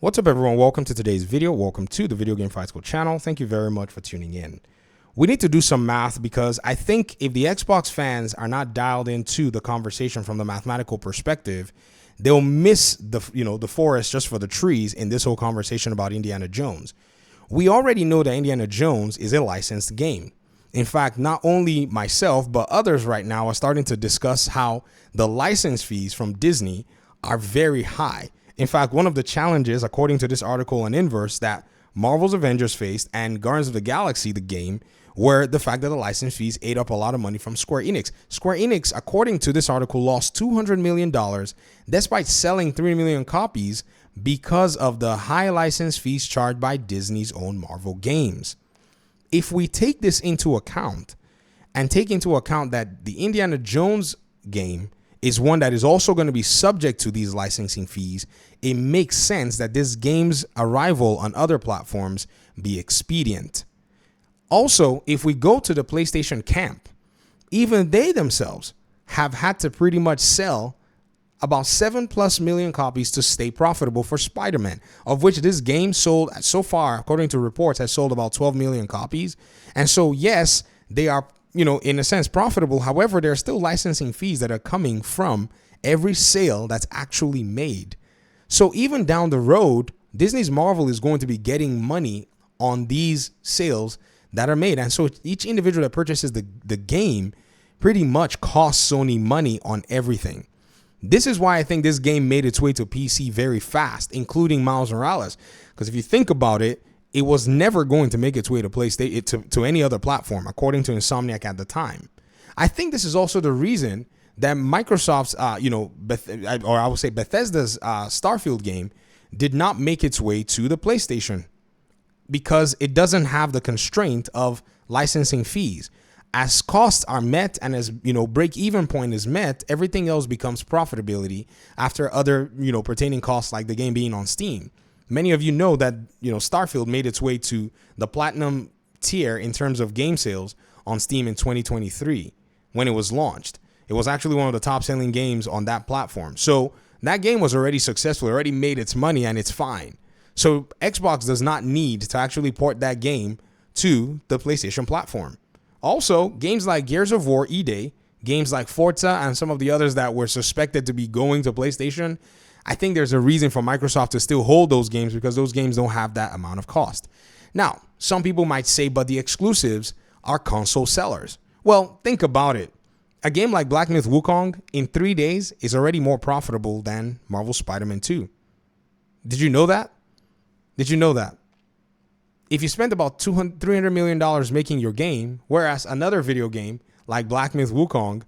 What's up, everyone? Welcome to today's video. Welcome to the Video Game Fight School channel. Thank you very much for tuning in. We need to do some math because I think if the Xbox fans are not dialed into the conversation from the mathematical perspective, they'll miss the forest just for the trees in this whole conversation about Indiana Jones. We already know that Indiana Jones is a licensed game. In fact, not only myself, but others right now are starting to discuss how the license fees from Disney are very high. In fact, one of the challenges, according to this article on Inverse, that Marvel's Avengers faced and Guardians of the Galaxy, the game, were the fact that the license fees ate up a lot of money from Square Enix. Square Enix, according to this article, lost $200 million despite selling 3 million copies because of the high license fees charged by Disney's own Marvel games. If we take this into account and take into account that the Indiana Jones game is one that is also going to be subject to these licensing fees, it makes sense that this game's arrival on other platforms be expedient. Also, if we go to the PlayStation camp, even they themselves have had to pretty much sell about 7+ million copies to stay profitable for Spider-Man, of which this game sold so far, according to reports, has sold about 12 million copies. And so, yes, they are, in a sense, profitable. However, there are still licensing fees that are coming from every sale that's actually made. So even down the road, Disney's Marvel is going to be getting money on these sales that are made. And so each individual that purchases the game pretty much costs Sony money on everything. This is why I think this game made its way to PC very fast, including Miles Morales. Because if you think about it, it was never going to make its way to PlayStation to any other platform, according to Insomniac at the time. I think this is also the reason that Microsoft's, Bethesda's Starfield game did not make its way to the PlayStation, because it doesn't have the constraint of licensing fees. As costs are met and as break-even point is met, everything else becomes profitability after other pertaining costs, like the game being on Steam. Many of you know that Starfield made its way to the platinum tier in terms of game sales on Steam in 2023 when it was launched. It was actually one of the top-selling games on that platform. So that game was already successful, already made its money, and it's fine. So Xbox does not need to actually port that game to the PlayStation platform. Also, games like Gears of War E-Day, games like Forza, and some of the others that were suspected to be going to PlayStation, I think there's a reason for Microsoft to still hold those games, because those games don't have that amount of cost. Now, some people might say, but the exclusives are console sellers. Well, think about it. A game like Black Myth Wukong in 3 days is already more profitable than Marvel Spider-Man 2. Did you know that? Did you know that? If you spend about $300 million making your game, whereas another video game like Black Myth Wukong,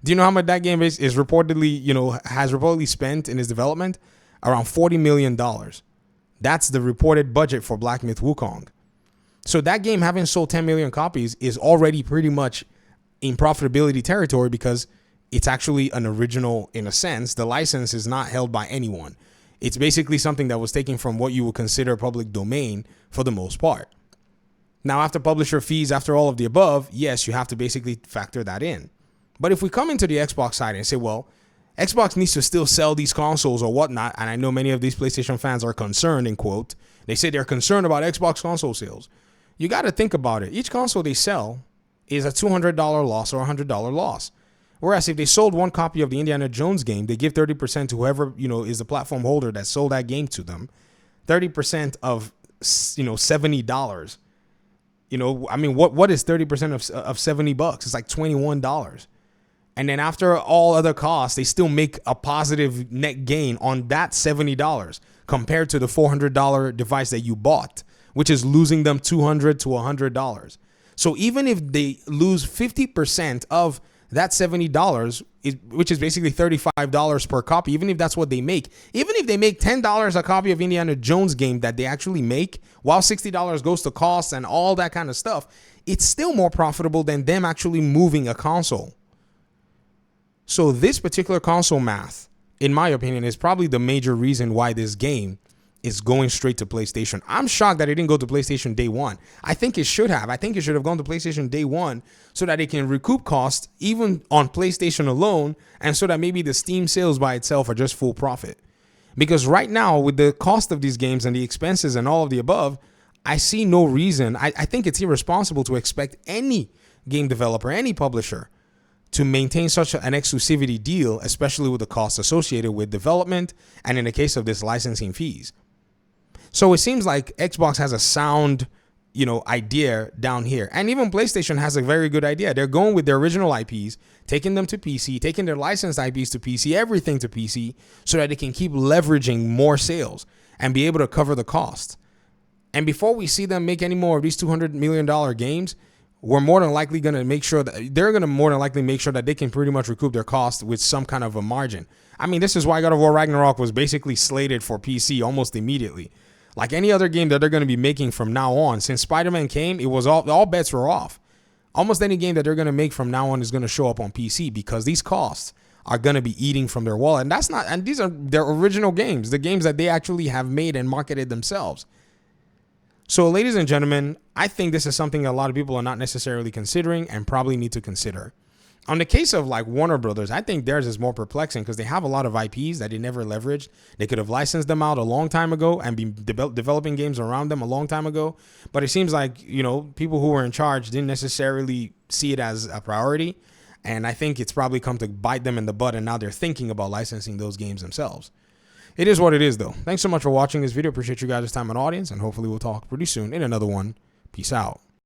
do you know how much that game is reportedly, has reportedly spent in its development? Around $40 million. That's the reported budget for Black Myth Wukong. So that game, having sold 10 million copies, is already pretty much in profitability territory, because it's actually an original in a sense. The license is not held by anyone. It's basically something that was taken from what you would consider public domain for the most part. Now, after publisher fees, after all of the above, yes, you have to basically factor that in. But if we come into the Xbox side and say, well, Xbox needs to still sell these consoles or whatnot, and I know many of these PlayStation fans are concerned, in quote, they say they're concerned about Xbox console sales. You got to think about it. Each console they sell is a $200 loss or $100 loss. Whereas if they sold one copy of the Indiana Jones game, they give 30% to whoever, is the platform holder that sold that game to them. 30% of, $70. What is 30% of $70? It's like $21. And then after all other costs, they still make a positive net gain on that $70 compared to the $400 device that you bought, which is losing them $200 to $100. So even if they lose 50% of that $70, which is basically $35 per copy, even if that's what they make, even if they make $10 a copy of Indiana Jones game that they actually make, while $60 goes to costs and all that kind of stuff, it's still more profitable than them actually moving a console. So this particular console math, in my opinion, is probably the major reason why this game is going straight to PlayStation. I'm shocked that it didn't go to PlayStation day one. I think it should have. I think it should have gone to PlayStation day one so that it can recoup costs even on PlayStation alone, and so that maybe the Steam sales by itself are just full profit. Because right now, with the cost of these games and the expenses and all of the above, I see no reason. I think it's irresponsible to expect any game developer, any publisher, to maintain such an exclusivity deal, especially with the costs associated with development and in the case of this, licensing fees. So it seems like Xbox has a sound, idea down here. And even PlayStation has a very good idea. They're going with their original IPs, taking them to PC, taking their licensed IPs to PC, everything to PC, so that they can keep leveraging more sales and be able to cover the cost. And before we see them make any more of these $200 million games, we're more than likely going to make sure that they're going to more than likely make sure that they can pretty much recoup their cost with some kind of a margin. I mean, this is why God of War Ragnarok was basically slated for PC almost immediately. Like any other game that they're going to be making from now on, since Spider-Man came, it was all bets were off. Almost any game that they're going to make from now on is going to show up on PC because these costs are going to be eating from their wallet. And these are their original games, the games that they actually have made and marketed themselves. So, ladies and gentlemen, I think this is something a lot of people are not necessarily considering and probably need to consider. On the case of like Warner Brothers, I think theirs is more perplexing because they have a lot of IPs that they never leveraged. They could have licensed them out a long time ago and been developing games around them a long time ago. But it seems like, people who were in charge didn't necessarily see it as a priority. And I think it's probably come to bite them in the butt. And now they're thinking about licensing those games themselves. It is what it is, though. Thanks so much for watching this video. Appreciate you guys' time and audience. And hopefully we'll talk pretty soon in another one. Peace out.